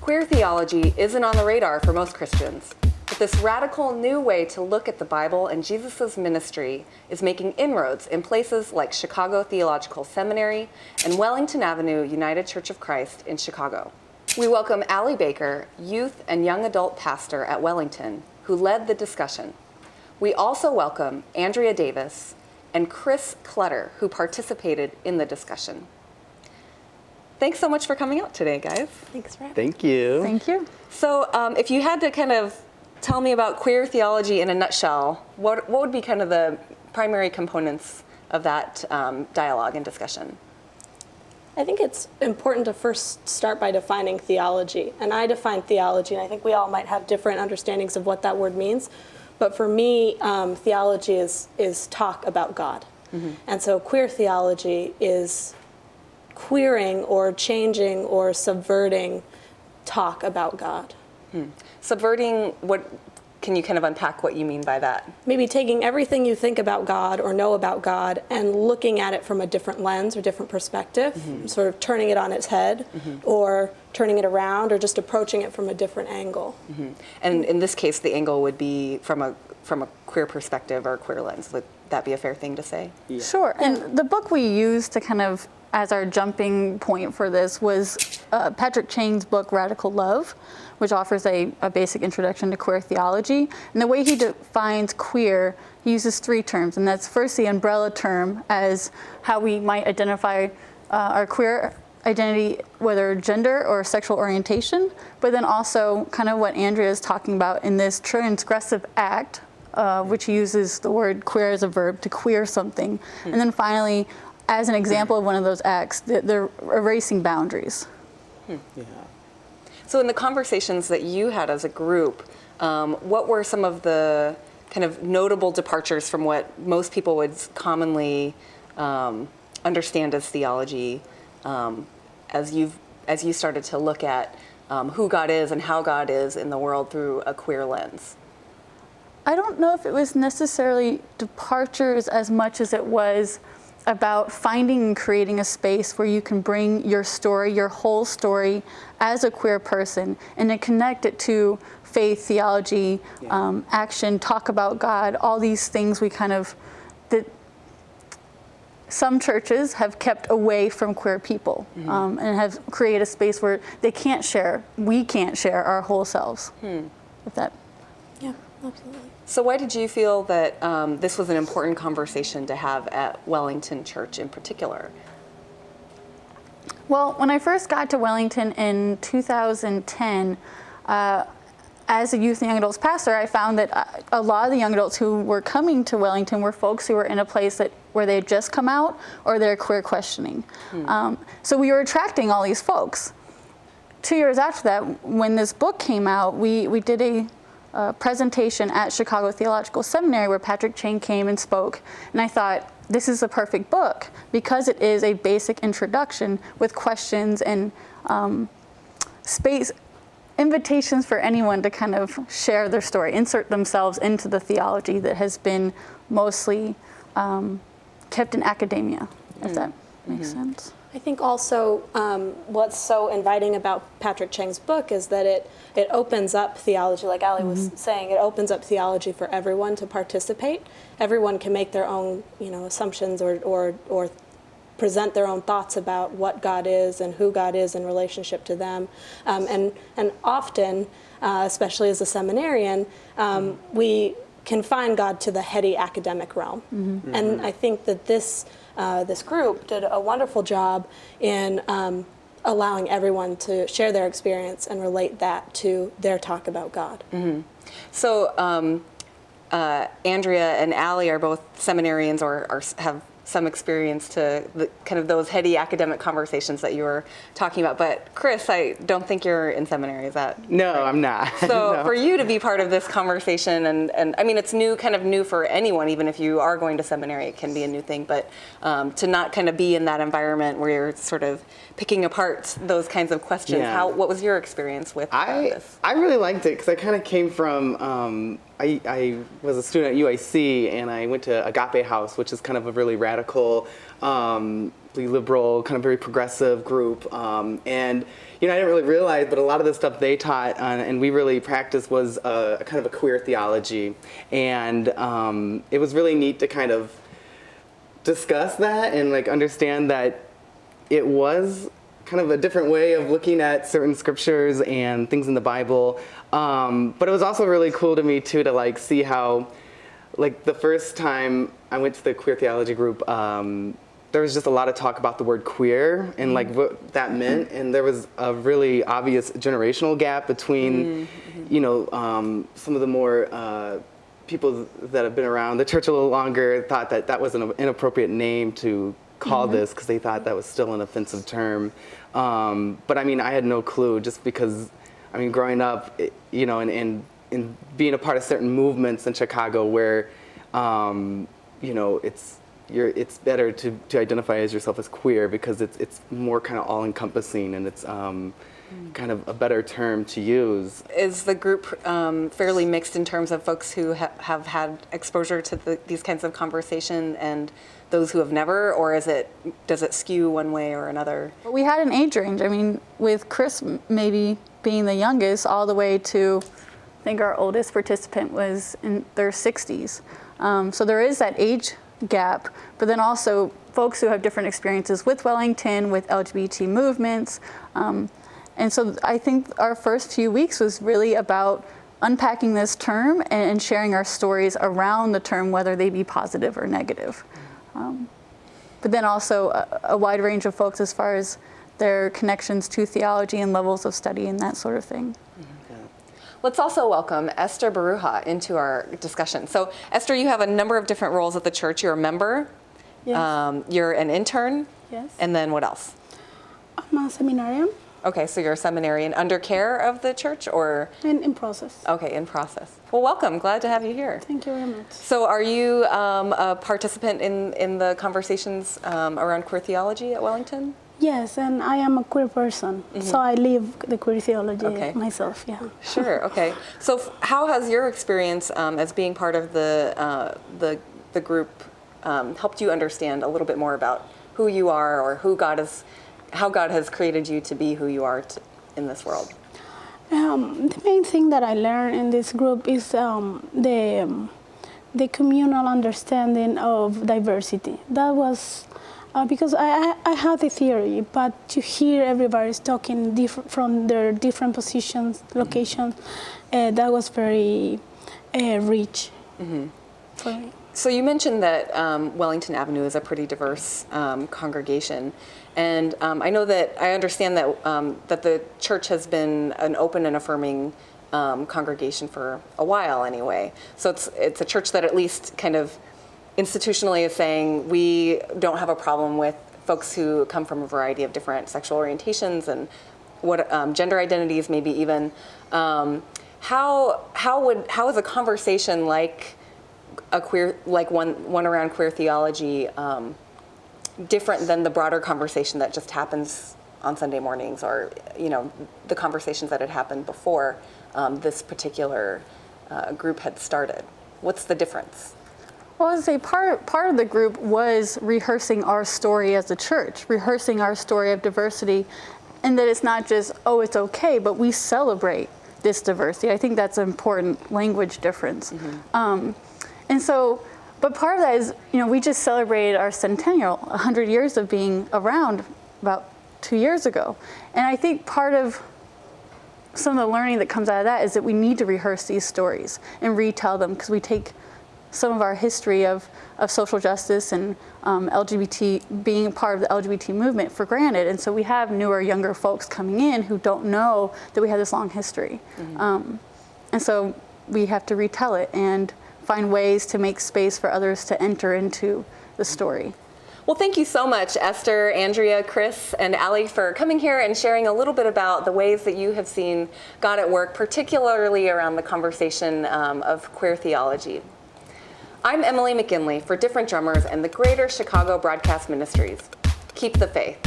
Queer theology isn't on the radar for most Christians, but this radical new way to look at the Bible and Jesus' ministry is making inroads in places like Chicago Theological Seminary and Wellington Avenue United Church of Christ in Chicago. We welcome Allie Baker, youth and young adult pastor at Wellington, who led the discussion. We also welcome Andrea Davis and Chris Clutter, who participated in the discussion. Thanks so much for coming out today, guys. Thanks for having Thank you. Thank you. So if you had to kind of tell me about queer theology in a nutshell, what would be kind of the primary components of that dialogue and discussion? I think it's important to first start by defining theology. And I define theology, and I think we all might have different understandings of what that word means. But for me, theology is talk about God. Mm-hmm. And so queer theology is queering or changing or subverting talk about God. Subverting, what can you kind of unpack what you mean by that? Maybe taking everything you think about God or know about God and looking at it from a different lens or different perspective, sort of turning it on its head or turning it around or just approaching it from a different angle. And in this case, the angle would be from a queer perspective or a queer lens. Would that be a fair thing to say? Yeah. Sure. And the book we used to kind of as our jumping point for this was Patrick Chang's book, Radical Love, which offers a basic introduction to queer theology. And the way he defines queer, he uses three terms. And that's first the umbrella term as how we might identify our queer identity, whether gender or sexual orientation, but then also kind of what Andrea is talking about in this transgressive act, which he uses the word queer as a verb to queer something. And then finally, as an example of one of those acts, they're erasing boundaries. Yeah. So in the conversations that you had as a group, what were some of the kind of notable departures from what most people would commonly understand as theology as you started to look at who God is and how God is in the world through a queer lens? I don't know if it was necessarily departures as much as it was about finding and creating a space where you can bring your story, your whole story as a queer person, and then connect it to faith, theology, action, talk about God, all these things that some churches have kept away from queer people and have created a space where we can't share our whole selves. With that. Yeah, absolutely. So why did you feel that this was an important conversation to have at Wellington Church in particular? Well, when I first got to Wellington in 2010, as a youth and young adults pastor, I found that a lot of the young adults who were coming to Wellington were folks who were in a place where they had just come out or they're queer questioning. So we were attracting all these folks. 2 years after that, when this book came out, we did a presentation at Chicago Theological Seminary where Patrick Chang came and spoke. And I thought, this is a perfect book because it is a basic introduction with questions and invitations for anyone to kind of share their story, insert themselves into the theology that has been mostly kept in academia, if that makes sense. I think also what's so inviting about Patrick Chang's book is that it opens up theology, like Allie was saying, it opens up theology for everyone to participate. Everyone can make their own, assumptions or present their own thoughts about what God is and who God is in relationship to them. And often, especially as a seminarian, we confine God to the heady academic realm. And I think that this group did a wonderful job in allowing everyone to share their experience and relate that to their talk about God. So Andrea and Allie are both seminarians or have some experience to kind of those heady academic conversations that you were talking about. But Chris, I don't think you're in seminary, is that No, right? I'm not. So No. for you to be part of this conversation, and I mean, it's kind of new for anyone, even if you are going to seminary, it can be a new thing, but to not kind of be in that environment where you're sort of picking apart those kinds of questions, what was your experience with this? I really liked it because I kind of came from I was a student at UIC, and I went to Agape House, which is kind of a really radical, liberal, kind of very progressive group. And I didn't really realize, but a lot of the stuff they taught and we really practiced was a kind of a queer theology. And it was really neat to kind of discuss that and like understand that it was kind of a different way of looking at certain scriptures and things in the Bible. But it was also really cool to me too to like see how, like the first time I went to the queer theology group, there was just a lot of talk about the word queer and like what that meant, and there was a really obvious generational gap between, some of the more people that have been around the church a little longer thought that that was an inappropriate name to call this because they thought that was still an offensive term. But I mean, I had no clue just because, I mean, growing up, and being a part of certain movements in Chicago where, it's better to identify as yourself as queer because it's more kind of all-encompassing and it's kind of a better term to use. Is the group fairly mixed in terms of folks who have had exposure to these kinds of conversation and those who have never, or does it skew one way or another? We had an age range. I mean, with Chris maybe being the youngest all the way to, I think our oldest participant was in their 60s. So there is that age gap, but then also folks who have different experiences with Wellington, with LGBT movements. And so I think our first few weeks was really about unpacking this term and sharing our stories around the term, whether they be positive or negative. But then also a wide range of folks as far as their connections to theology and levels of study and that sort of thing. Let's also welcome Esther Baruja into our discussion. So Esther, you have a number of different roles at the church. You're a member, Yes. You're an intern, Yes. and then what else? I'm a seminarian Okay, so you're a seminarian under care of the church, or? and in process. Okay, in process. Well, welcome. Glad to have you here. Thank you very much. So are you a participant in the conversations around queer theology at Wellington? Yes, and I am a queer person, so I live the queer theology Okay. myself. Yeah. Sure. Okay. So how has your experience as being part of the group helped you understand a little bit more about who you are, or how God has created you to be who you are in this world? The main thing that I learned in this group is the communal understanding of diversity. That was because I had the theory, but to hear everybody's talking from their different positions, locations, that was very rich for me. So you mentioned that Wellington Avenue is a pretty diverse congregation, and I understand that that the church has been an open and affirming congregation for a while anyway. So it's a church that at least kind of institutionally is saying we don't have a problem with folks who come from a variety of different sexual orientations and what gender identities, maybe even. How is a conversation like one around queer theology different than the broader conversation that just happens on Sunday mornings, or the conversations that had happened before this particular group had started? What's the difference? Well, I would say part of the group was rehearsing our story as a church, rehearsing our story of diversity, and that it's not just, oh, it's okay, but we celebrate this diversity. I think that's an important language difference. And so, but part of that is, we just celebrated our centennial, 100 years of being around about 2 years ago. And I think part of some of the learning that comes out of that is that we need to rehearse these stories and retell them, because we take some of our history of social justice and LGBT, being part of the LGBT movement, for granted. And so we have newer, younger folks coming in who don't know that we have this long history. And so we have to retell it and find ways to make space for others to enter into the story. Well, thank you so much, Esther, Andrea, Chris, and Allie, for coming here and sharing a little bit about the ways that you have seen God at work, particularly around the conversation of queer theology. I'm Emily McGinley for Different Drummers and the Greater Chicago Broadcast Ministries. Keep the faith.